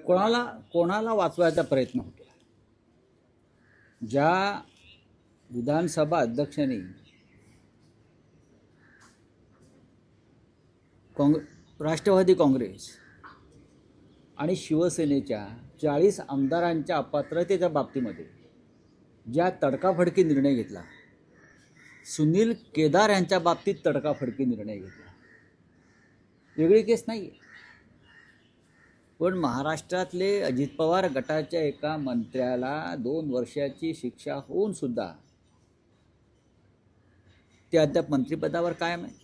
कोणाला वाचवायचा प्रयत्न होतो. ज्या विधानसभा अध्यक्षांनी राष्ट्रवादी काँग्रेस आणि शिवसेनेच्या 40 आमदारांच्या अपात्रतेच्या बाबतीमध्ये ज्या तडकाफडकी निर्णय घेतला, सुनील केदार यांच्या बाबतीत तडकाफडकी निर्णय घेतला, वेगळी केस नाही आहे. पण महाराष्ट्रातले अजित पवार गटाच्या एका मंत्र्याला 2 वर्षाची शिक्षा होऊन सुद्धा ते अद्याप मंत्रिपदावर कायम आहे.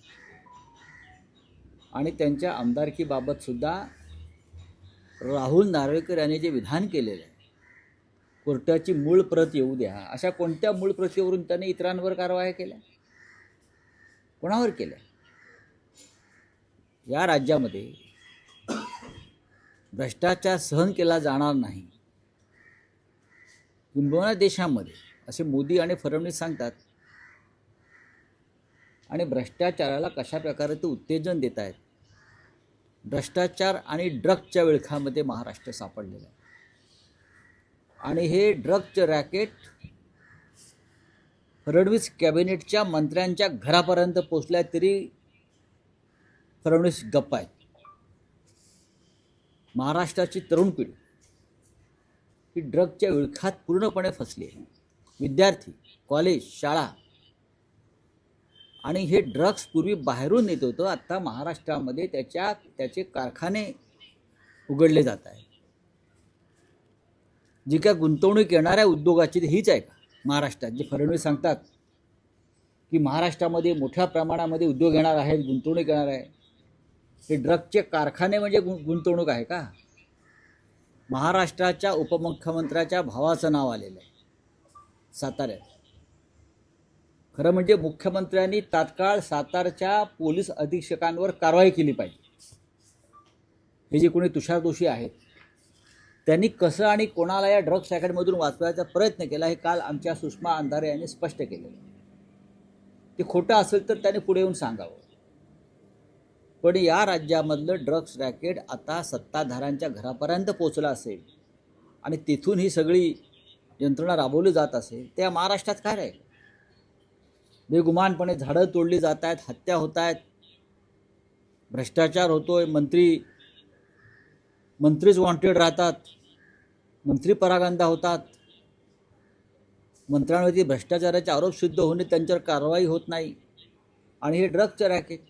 आणि त्यांच्या आमदारकीबाबत सुद्धा राहुल नार्वेकर यांनी जे विधान केलेलं आहे, कोर्टाची मूळ प्रत येऊ द्या, अशा कोणत्या मूळ प्रतीवरून त्यांनी इतरांवर कारवाया केल्या? कोणावर केल्या? या राज्यामध्ये भ्रष्टाचार सहन केला जाणार नाही, किंबहुना देशामध्ये, असे मोदी आणि फडणवीस सांगतात. आणि भ्रष्टाचाराला कशा प्रकारे ते उत्तेजन देत आहेत. भ्रष्टाचार आणि ड्रग्जच्या विळखामध्ये महाराष्ट्र सापडलेला आहे. आणि हे ड्रग्जचं रॅकेट फडणवीस कॅबिनेटच्या मंत्र्यांच्या घरापर्यंत पोचल्या तरी फडणवीस गप्प आहेत. महाराष्ट्राची तरुण पिढी ही ड्रग्जच्या विळखात पूर्णपणे फसली आहे. विद्यार्थी, कॉलेज, शाळा, आणि हे ड्रग्स पूर्वी बाहेरून येत होतं, आता महाराष्ट्रामध्ये त्याचे कारखाने उघडले जात आहेत. जी काय गुंतवणूक येणाऱ्या उद्योगाची हीच आहे का महाराष्ट्रात? जे फडणवीस सांगतात की महाराष्ट्रामध्ये मोठ्या प्रमाणामध्ये उद्योग येणार आहेत, गुंतवणूक येणार आहे, हे ड्रग्सचे कारखाने म्हणजे गुंतवणूक आहे का? महाराष्ट्राच्या उपमुख्यमंत्र्याच्या भावाचं नाव आलेलं आहे साताऱ्यात. खरं म्हणजे मुख्यमंत्र्यांनी तात्काळ सातारच्या पोलीस अधीक्षकांवर कारवाई केली पाहिजे. हे जे कोणी तुषार दोषी आहेत त्यांनी कसं आणि कोणाला या ड्रग्स रॅकेटमधून वाचवायचा प्रयत्न केला हे काल आमच्या सुषमा अंधारे यांनी स्पष्ट केलेलं. ते खोटं असेल तर त्यांनी पुढे येऊन सांगावं. पण या राज्यामधलं ड्रग्स रॅकेट आता सत्ताधाऱ्यांच्या घरापर्यंत पोचलं असेल आणि तिथून ही सगळी यंत्रणा राबवली जात असेल, त्या महाराष्ट्रात काय राहील? बेगुमानपणे झाडं तोडली जात आहेत, हत्या होत आहेत, भ्रष्टाचार होतोय, मंत्रीच वॉन्टेड राहतात, मंत्री परागंदा होतात, मंत्र्यांवरती भ्रष्टाचाराचे आरोप सिद्ध होणे, त्यांच्यावर कारवाई होत नाही. आणि हे ड्रग्सचं रॅकेट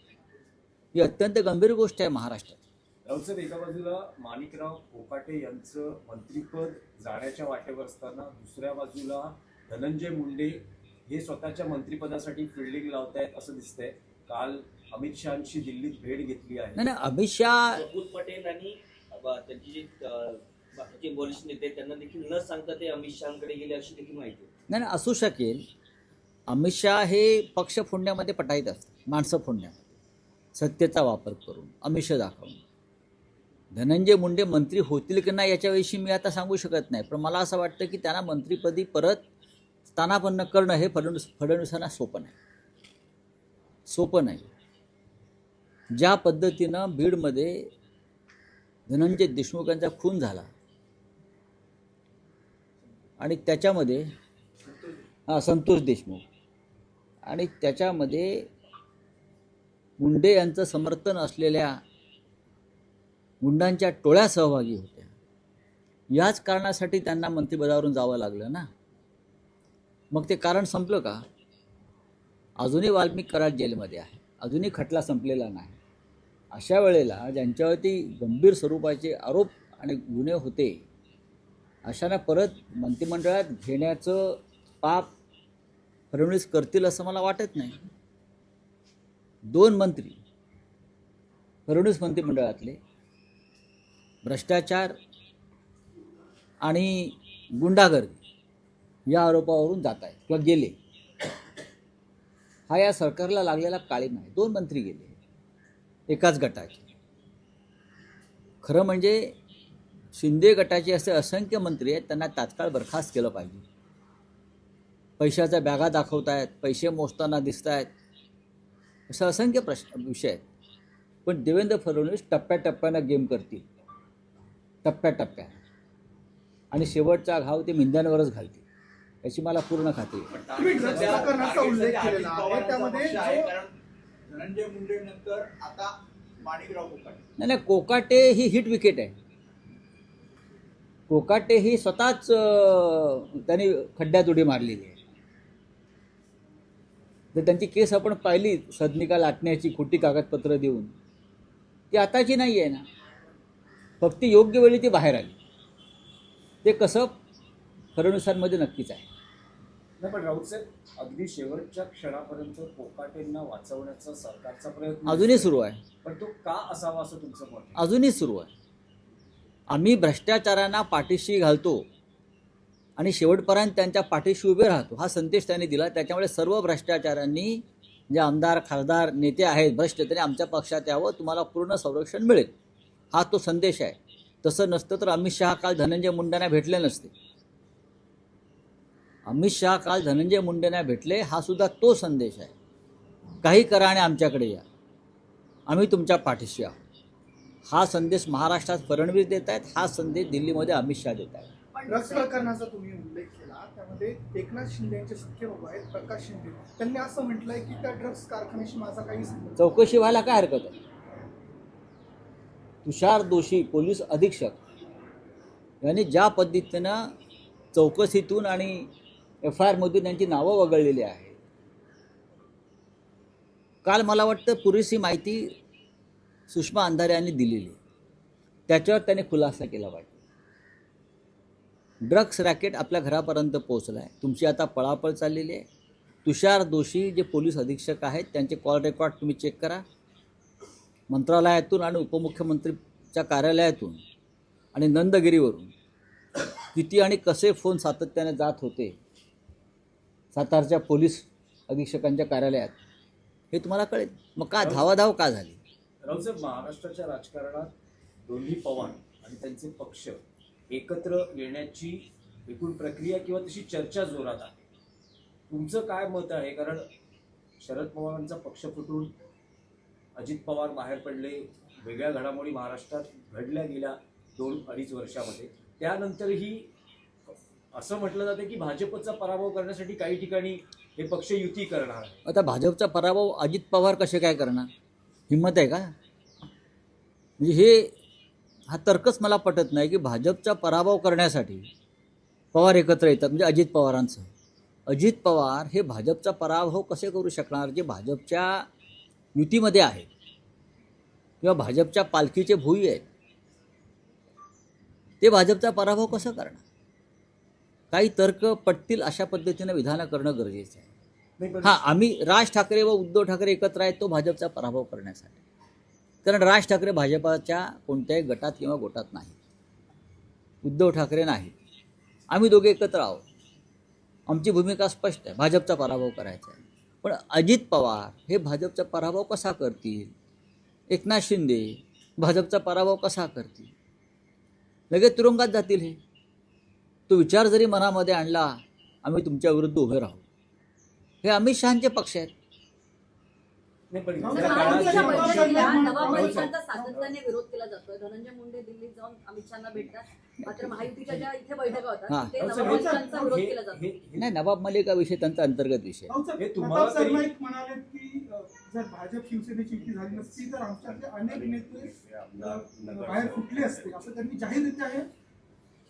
ही अत्यंत गंभीर गोष्ट आहे महाराष्ट्रात. राऊत, एका बाजूला माणिकराव कोकाटे यांचं मंत्रिपद जाण्याच्या वाटेवर असताना दुसऱ्या बाजूला धनंजय मुंडे हे स्वतःच्या मंत्रिपदासाठी फिल्डिंग लावत आहेत असं दिसतंय. काल अमित शहांची दिल्लीत भेट घेतली आहे. नाही, अमित शहा, प्रफुल्ल पटेल आणि त्यांची जे वरिष्ठ नेते त्यांना देखील न सांगता ते अमित शहांकडे गेले अशी देखील माहिती. नाही, असू शकेल. अमित शहा हे पक्ष फोडण्यामध्ये पटाईत असतात, माणसं फोडण्यामध्ये, सत्तेचा वापर करून, आमिष दाखवून. धनंजय मुंडे मंत्री होतील की नाही याच्याविषयी मी आता सांगू शकत नाही, पण मला असं वाटतं की त्यांना मंत्रिपदी परत स्थानापन्न करणं हे फडणवीसांना सोपं नाही. ज्या पद्धतीनं बीडमध्ये धनंजय देशमुख यांचा खून झाला आणि त्याच्यामध्ये संतोष देशमुख, आणि त्याच्यामध्ये मुंडे यांचं समर्थन असलेल्या गुंडांच्या टोळ्या सहभागी होत्या. याच कारणासाठी त्यांना मंत्रिपदावरून जावं लागलं ना. मग ते कारण संपलं का? अजूनही वाल्मिक कराड जेलमध्ये आहे, अजूनही खटला संपलेला नाही. अशा वेळेला ज्यांच्यावरती गंभीर स्वरूपाचे आरोप आणि गुन्हे होते, अशांना परत मंत्रिमंडळात घेण्याचं पाप फडणवीस करतील असं मला वाटत नाही. 2 मंत्री फडणवीस मंत्रिमंडळातले भ्रष्टाचार आणि गुंडागर्दी या आरोपावरून जात आहेत किंवा गेले. हा या सरकारला लागलेला काळीमा आहे. 2 मंत्री गेले एकाच गटाचे. खरं म्हणजे शिंदे गटाचे असे असंख्य मंत्री आहेत, त्यांना तात्काळ बरखास्त केलं पाहिजे. पैशाच्या बॅगा दाखवत आहेत, पैसे मोजताना दिसत आहेत, असं असंख्य विषय आहेत. पण देवेंद्र फडणवीस टप्प्याटप्प्यानं गेम करतील. टप्प्याटप्प्याने, आणि शेवटचा घाव ते मिंद्यांवरच घालतील याची मला पूर्ण खात्री आहे. तुम्ही ड्रग्स प्रकरणाचा उल्लेख केलेला आहे, त्यामध्ये धनंजय मुंडे नंतर आता माणिकराव कोकाटे. नाही, कोकाटे ही हिट विकेट आहे. कोकाटे ही स्वतःच त्यांनी खड्ड्यात उडी मारलेली आहे. तर त्यांची केस आपण पाहिली, सदनिका लाटण्याची खोटी कागदपत्र देऊन, ती आताची नाही आहे ना, फक्त योग्य वेळी ती बाहेर आली. ते कसं फडणवीसांमध्ये नक्कीच आहे. नाही, पण राऊत साहेब, अगदी शेवटच्या क्षणापर्यंत कोकाटेंना वाचवण्याचा सरकारचा प्रयत्न अजूनही सुरू आहे. पण तो का असावा असं तुमचं मत आहे? अजूनही सुरू आहे. आम्ही भ्रष्टाचारांना पाठीशी घालतो आणि शेवटपर्यंत त्यांच्या पाठीशी उभे राहतो, हा संदेश त्यांनी दिला. त्याच्यामुळे सर्व भ्रष्टाचारांनी, जे आमदार खासदार नेते आहेत भ्रष्ट, त्यांनी आमच्या पक्षात यावं, तुम्हाला पूर्ण संरक्षण मिळेल, हा तो संदेश आहे. तसं नसतं तर अमित शहा काल धनंजय मुंडेंना भेटले नसते. अमित शहा काल धनंजय मुंडेंना भेटले, हा सुद्धा तो संदेश आहे. काही करा आणि आमच्याकडे या, आम्ही तुमच्या पाठीशी आहोत. हा संदेश महाराष्ट्रात फडणवीस देत आहेत, हा संदेश दिल्लीमध्ये अमित शहा देत आहेत. ड्रग्स प्रकरणाचा तुम्ही उल्लेख केला, त्यामध्ये एकनाथ शिंदे यांचे सख्खे भाऊ आहेत प्रकाश शिंदे, त्यांनी असं म्हटलंय की त्या ड्रग्स कारखान्याशी माझा काही संबंध नाही. चौकशी व्हायला काय हरकत आहे? तुषार दोशी पोलीस अधीक्षक यांनी ज्या पद्धतीनं चौकशीतून आणि FIR मधून त्यांची नावं वगळलेली आहेत, काल मला वाटतं पुरेशी माहिती सुषमा अंधारे यांनी दिलेली आहे, त्याच्यावर त्याने खुलासा केला पाहिजे. ड्रग्स रॅकेट आपल्या घरापर्यंत पोहोचला आहे, तुमची आता पळापळ चाललेली आहे. तुषार दोशी जे पोलीस अधीक्षक आहेत, त्यांचे कॉल रेकॉर्ड तुम्ही चेक करा. मंत्रालयातून आणि उपमुख्यमंत्रीच्या कार्यालयातून आणि नंदगिरीवरून किती आणि कसे फोन सातत्याने जात होते सातारच्या पोलीस अधीक्षकांच्या कार्यालयात, हे तुम्हाला कळेल. मग का धावाधाव का झाली? राऊत साहेब, महाराष्ट्राच्या राजकारणात दोन्ही पवार आणि त्यांचे पक्ष एकत्र येण्याची एकूण प्रक्रिया किंवा तशी चर्चा जोरात आहे. तुमचं काय मत आहे? कारण शरद पवारांचा पक्ष फुटून अजित पवार बाहेर पडले, वेगळ्या घडामोडी महाराष्ट्रात घडल्या गेल्या 2-2.5 वर्षामध्ये. त्यानंतरही असं म्हटलं जातं की भाजपचा पराभव करण्यासाठी काही ठिकाणी हे पक्ष युती करणार आहे. आता भाजपचा पराभव अजित पवार कसे काय करणार? हिंमत आहे का? म्हणजे हा तर्कच मला पटत नाही की भाजपचा पराभव करण्यासाठी पवार एकत्र येतात, म्हणजे अजित पवारांचं. अजित पवार हे भाजपचा पराभव कसे करू शकणार, जे भाजपच्या युतीमध्ये आहेत किंवा भाजपच्या पालखीचे भुई आहेत, ते भाजपचा पराभव कसं करणार? काही तर्क पटतील अशा पद्धतीनं विधानं करणं गरजेचं आहे. नाही, पण हां, आम्ही राज ठाकरे व उद्धव ठाकरे एकत्र आहेत तो भाजपचा पराभव करण्यासाठी. कारण राज ठाकरे भाजपाच्या कोणत्याही गटात किंवा गोटात नाही, उद्धव ठाकरे नाही, आम्ही दोघे एकत्र आहोत. आमची भूमिका स्पष्ट आहे, भाजपचा पराभव करायचा आहे. पण अजित पवार हे भाजपचा पराभव कसा करतील? एकनाथ शिंदे भाजपचा पराभव कसा करतील? लगेच तुरुंगात जातील. तो विचार जरी मनामध्ये आणला, आम्ही तुमच्या विरुद्ध उभे राहू, हे अमित शहाचे पक्ष आहेत. नाही, पण तर या महायुतीच्या काळात- बैठकीला नवाब राऊत साहेब, मलिकांचा सातत्याने विरोध केला जातोय. धनंजय मुंडे दिल्लीत जाऊन अमित शहाना भेटतात, मात्र महायुतीच्या ज्या इथे बैठका हा. होतात तिथे राऊत नवाब साहेब, मलिकांचा विरोध हे- केला जातो. हे- नाही, नवाब मलिक हा विषय त्यांचा अंतर्गत विषय आहे. राऊत साहेब, हे तुम्हाला प्रताप तरी- सरनाईक म्हणाले की जर भाजप शिवसेनेची युती झाली नसती तर आमच्यातले अनेक नेते बाहेर फुटले असते, असं त्यांनी जाहीररित्या हे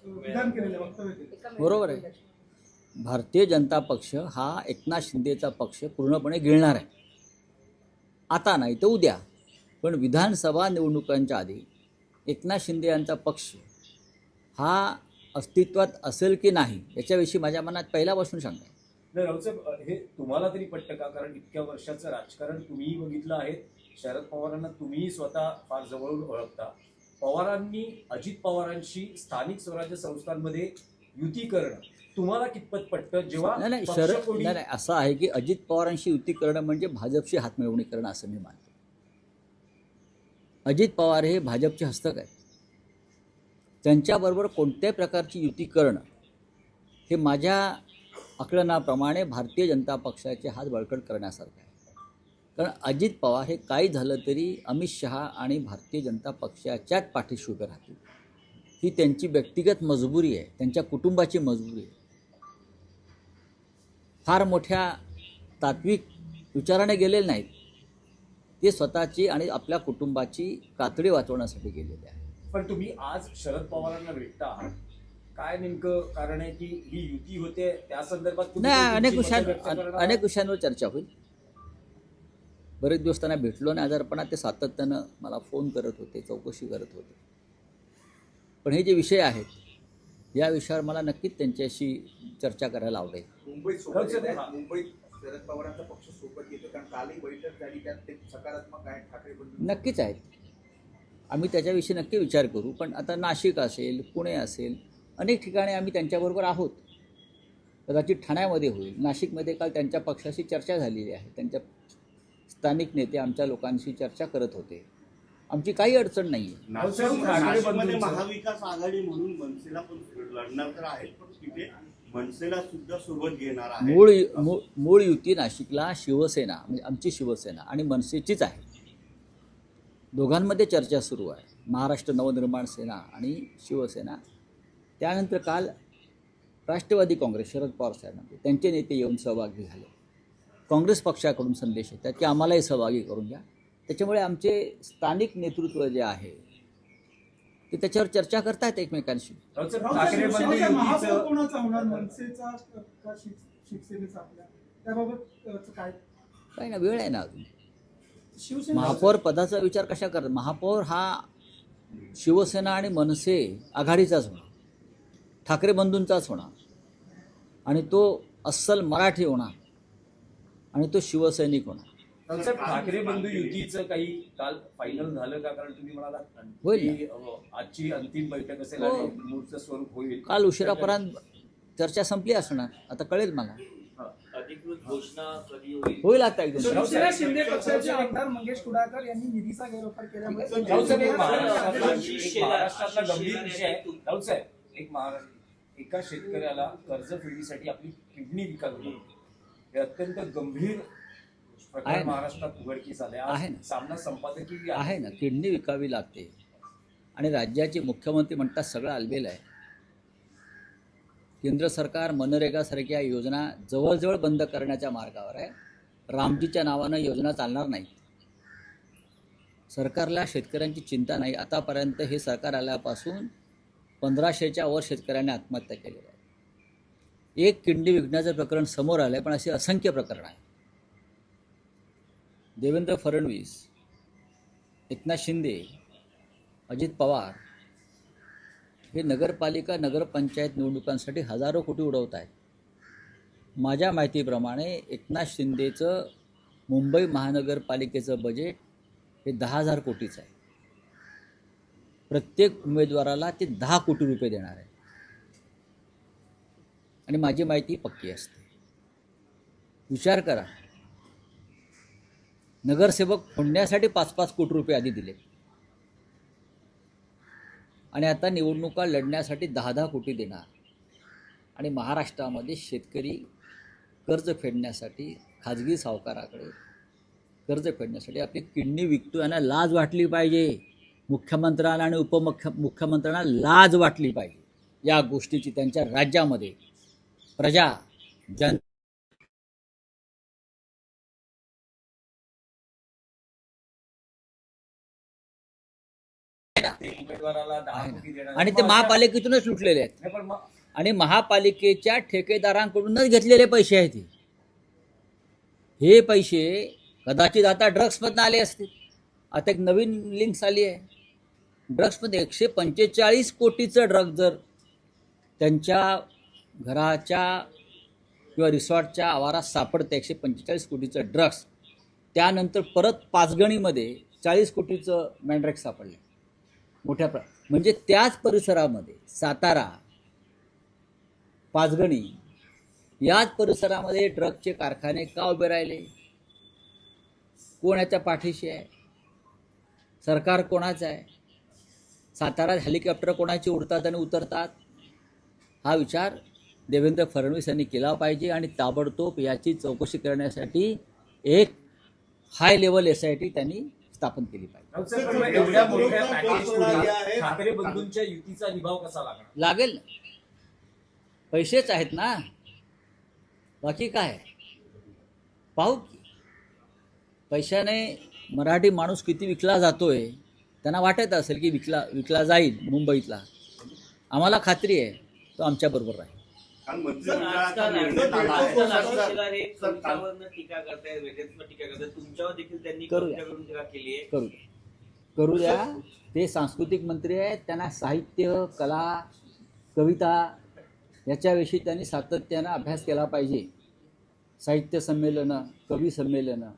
विधान केलेलं आहे, वक्तव्य केलं. एका बरोबर आहे. भारतीय जनता पक्ष हा एकनाथ शिंदेचा पक्ष पूर्णपणे गिळणार आहे. आता नाही तर उद्या, पण विधानसभा निवडणुकांच्या आधी एकनाथ शिंदे यांचा पक्ष हा अस्तित्वात असेल की नाही याच्याविषयी माझ्या मनात पहिल्यापासून शंका आहे. नाही, राऊत साहेब, हे तुम्हाला तरी पटतं का? कारण इतक्या वर्षाचं राजकारण तुम्हीही बघितलं आहे, शरद पवारांना तुम्हीही स्वतः फार जवळून ओळखता. पवारांनी अजित पवारांशी स्थानिक स्वराज्य संस्थांमध्ये युती करणं तुम्हाला कितपत पटतं? जेव्हा नाही, पक्ष शरद कोणी- नाही, असं आहे की अजित पवारांशी युती करणं म्हणजे भाजपशी हातमिळवणी करणं असं मी मानतो. अजित पवार हे भाजपचे हस्तक आहेत, त्यांच्याबरोबर कोणत्याही प्रकारची युती करणं हे माझ्या आकलनाप्रमाणे भारतीय जनता पक्षाचे हात बळकट करण्यासारखं आहे. कारण अजित पवार हे काही झालं तरी अमित शहा आणि भारतीय जनता पक्षाच्याच पाठीशी उभे राहतील. ही त्यांची व्यक्तिगत मजबुरी आहे, त्यांच्या कुटुंबाची मजबुरी आहे. फार मोठ्या तात्विक विचाराने गेलेले नाहीत, ते स्वतःची आणि आपल्या कुटुंबाची कातडी वाचवण्यासाठी गेलेले आहे. पण तुम्ही आज शरद पवारांना भेटता आहात, काय नेमकं कारण आहे की ही युती होते त्या संदर्भात तुम्ही नाही, तुमची मतं व्यक्त करणार आहात? अनेक विषयांवर चर्चा होईल. बरेच दिवस त्यांना भेटलो नाही आजारपणात, ते सातत्यानं मला फोन करत होते, चौकशी करत होते. पण हे जे विषय आहेत या विषयावर मला नक्कीच त्यांच्याशी चर्चा करायला आवडेल. मुंबईत सोबत येत आहेत. मुंबईत शरद पवारांचा पक्ष सोबत येतो, कारण कालही बैठक झाली, त्यात ते सकारात्मक आहे. ठाकरे बंधू नक्कीच आहेत, आम्ही त्याच्याविषयी नक्की विचार करू. पण आता नाशिक असेल, पुणे असेल, अनेक ठिकाणी आम्ही त्यांच्याबरोबर आहोत. कदाचित ठाण्यामध्ये होईल, नाशिकमध्ये काल त्यांच्या पक्षाशी चर्चा झालेली आहे. त्यांच्या स्थानिक नेते आमच्या लोकांशी चर्चा करत होते. आमची काही अडचण नाही आहे. नाशिकमध्ये महाविकास आघाडी म्हणून मनसेला पण लढणार तर आहेत, पण तिथे मनसेला सुद्धा सोबत घेणार आहे. मूळ युती नाशिकला शिवसेना म्हणजे आमची शिवसेना आणि मनसेचीच आहे. दोघांमध्ये चर्चा सुरू आहे, महाराष्ट्र नवनिर्माण सेना आणि शिवसेना. त्यानंतर काल राष्ट्रवादी काँग्रेस, शरद पवार साहेबांचे त्यांचे नेते येऊन सहभागी झाले. काँग्रेस पक्षाकडून संदेश येतात की आम्हालाही सहभागी करून घ्या. त्याच्यामुळे आमचे स्थानिक नेतृत्व जे आहे ते त्याच्यावर चर्चा करतायत एकमेकांशी. ठाकरे राऊत बंधू साहेब, महापौर युतीचं कोणाचा होणार, मनसेचा का शिवसेनेचा आपल्या, त्याबाबत काय? काही ना, वेळ आहे ना अजून. शिवसेना महापौर पदाचा विचार कशा करतात? महापौर हा शिवसेना आणि मनसे आघाडीचाच होणार, ठाकरे बंधूंचाच होणार आणि तो अस्सल मराठी होणार आणि तो शिवसैनिक होणार. साहेब, ठाकरे बंधू युतीचं काही काल फायनल झालं का? कारण तुम्ही म्हणाला होईल ना. की आजची अंतिम बैठक असेल हो. आणि मूळचं स्वरूप होईल. काल उशिरापर्यंत चर्चा संपली असणार, आता कळेल मला. अधिकृत घोषणा कधी होईल? होईल आता एकदम. शिवसेना शिंदे पक्षाचे आमदार मंगेश कुडाळकर यांनी निधीचा गैरवापर केल्यामुळे राऊत साहेब, एक महाराष्ट्रातला शिवसेना गंभीर विषय आहे. राऊत साहेब, एका शेतकऱ्याला कर्ज फेडीसाठी आपली किडनी विकावी हे अत्यंत गंभीर आहे प्रकार ना. महाराष्ट्रात उघडकीस आले. आहे ना. सामना संपादकीय आहे ना, किडनी विकावी लागते आणि राज्याचे मुख्यमंत्री म्हणतात सगळं आलबेल आहे. केंद्र सरकार मनरेगासारख्या योजना जवळजवळ बंद करण्याच्या मार्गावर आहे. रामजीच्या नावानं योजना चालणार नाही. सरकारला शेतकऱ्यांची चिंता नाही. आतापर्यंत हे सरकार आल्यापासून 1500च्या वर शेतकऱ्यांनी आत्महत्या केलेल्या आहे. एक किडनी विकण्याचं प्रकरण समोर आलं आहे, पण असे असंख्य प्रकरण आहे. देवेंद्र फडणवीस, एकनाथ शिंदे, अजित पवार हे नगरपालिका नगरपंचायत निवडणुकांसाठी हजारो कोटी उडवत आहेत. माझ्या माहितीप्रमाणे एकनाथ शिंदेचं मुंबई महानगरपालिकेचं बजेट हे 10,000 कोटीचं आहे. प्रत्येक उमेदवाराला ते 10 कोटी रुपये देणार आहे आणि माझी माहिती पक्की असते. विचार करा, नगरसेवक फोडण्यासाठी 5-5 कोटी रुपये आधी दिले आणि आता निवडणुका लढण्यासाठी 10-10 कोटी देणार. आणि महाराष्ट्रामध्ये शेतकरी कर्ज फेडण्यासाठी खाजगी सावकाराकडे कर्ज फेडण्यासाठी आपली किडनी विकतो. यांना लाज वाटली पाहिजे. मुख्यमंत्र्यांना आणि उपमुख्यमंत्र्यांना लाज वाटली पाहिजे या गोष्टीची. त्यांच्या राज्यामध्ये प्रजा जन उमेदवाराला 10 आहे कोटी देणार. ना. आणि ते महापालिकेतूनच लुटलेले आहेत नाही, पण मग आणि महापालिकेच्या ठेकेदारांकडूनच घेतलेले पैसे आहेत. हे पैसे कदाचित आता ड्रग्समधून आले असतील. आता एक नवीन लिंक्स आली आहे. ड्रग्समध्ये 145 कोटीचं ड्रग जर त्यांच्या घराच्या किंवा रिसॉर्टच्या आवारात सापडतं, 145 कोटीचं ड्रग्स. त्यानंतर परत पाचगणीमध्ये 40 कोटीचं मॅन्ड्रेक्स सापडलं मोठ्या म्हणजे त्याच परिसरामध्ये सातारा, पाचगणी याच परिसरामध्ये ड्रगचे कारखाने का उभे राहिले? कोण याच्या पाठीशी आहे? सरकार कोणाचं आहे? सातारा हेलिकॉप्टर कोणाची उडतात आणि उतरतात? हा विचार देवेंद्र फडणवीस यांनी केला पाहिजे आणि ताबडतोब याची चौकशी करण्यासाठी एक हाय लेवल SIT त्यांनी स्थापन केली पाहिजे. राऊत साहेब, पण एवढ्या मोठ्या पॅकेज पुढे ठाकरे बंधूंच्या युतीचा निभाव कसा लागणार? लागेल ना, पैसेच आहेत ना, बाकी काय पाहू की. पैशाने मराठी माणूस किती विकला जातोय, त्यांना वाटत असेल की विकला जाईल मुंबईतला. आम्हाला खात्री आहे तो आमच्याबरोबर राहील. कारण सर, आजकाल आजकाल हे कवितावरनं टीका करतायत, वेगळ्याच टीका करतायत, तुमच्यावर देखील त्यांनी करूया. कविताकडून टीका केली आहे. करू द्या. ते सांस्कृतिक मंत्री आहेत, त्यांना साहित्य, कला, कविता याच्याविषयी त्यांनी सातत्यानं अभ्यास केला पाहिजे. साहित्य संमेलनं, कवी संमेलनं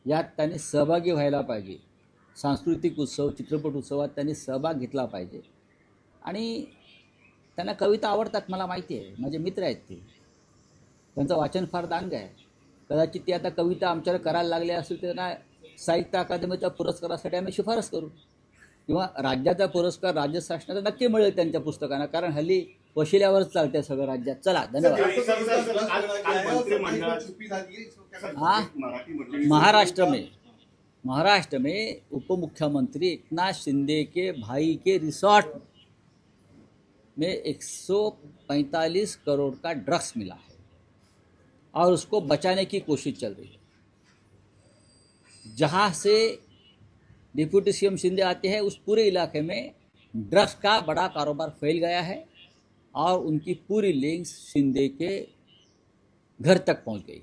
यात त्यांनी सहभागी व्हायला पाहिजे. सांस्कृतिक उत्सव, चित्रपट उत्सवात त्यांनी सहभाग घेतला पाहिजे. आणि त्यांना कविता आवडतात, मला माहिती आहे, माझे मित्र आहेत ते, त्यांचं वाचन फार दांग आहे. कदाचित ती आता कविता आमच्यावर करायला लागले असेल तर त्यांना साहित्य अकादमीच्या पुरस्कारासाठी आम्ही शिफारस करू, किंवा राज्याचा पुरस्कार राज्य शासनाचा नक्की मिळेल त्यांच्या पुस्तकांना, कारण हल्ली वशिल्यावरच चालते सगळं राज्यात. चला, धन्यवाद. हाँ, महाराष्ट्र में उप मुख्यमंत्री एकनाथ शिंदे के भाई के रिसोर्ट में 145 करोड़ का ड्रग्स मिला है और उसको बचाने की कोशिश चल रही है. जहाँ से डिप्टी सीएम शिंदे आते हैं उस पूरे इलाके में ड्रग्स का बड़ा कारोबार फैल गया है और उनकी पूरी लिंक्स शिंदे के घर तक पहुंच गई.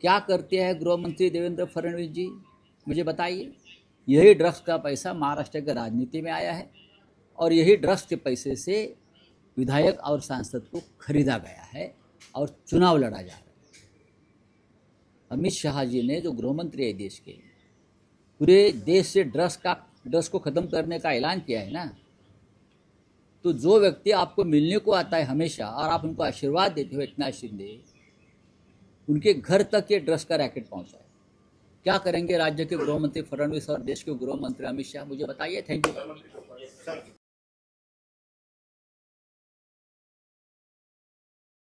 क्या करते हैं गृह मंत्री देवेंद्र फडणवीस जी, मुझे बताइए. यही ड्रग्स का पैसा महाराष्ट्र की राजनीति में आया है और यही ड्रग्स के पैसे से विधायक और सांसद को खरीदा गया है और चुनाव लड़ा जा रहा है. अमित शाह जी ने, जो गृह मंत्री है देश के, पूरे देश से ड्रग्स को ख़त्म करने का ऐलान किया है ना. तो जो व्यक्ति आपको मिलने को आता है हमेशा और आप उनको आशीर्वाद देते हो, एकनाथ शिंदे, उनके घर तक ये ड्रग्स का रैकेट पहुंचा है. क्या करेंगे राज्य के गृह मंत्री फडणवीस और देश के गृह मंत्री अमित शाह, मुझे बताइए. Thank you.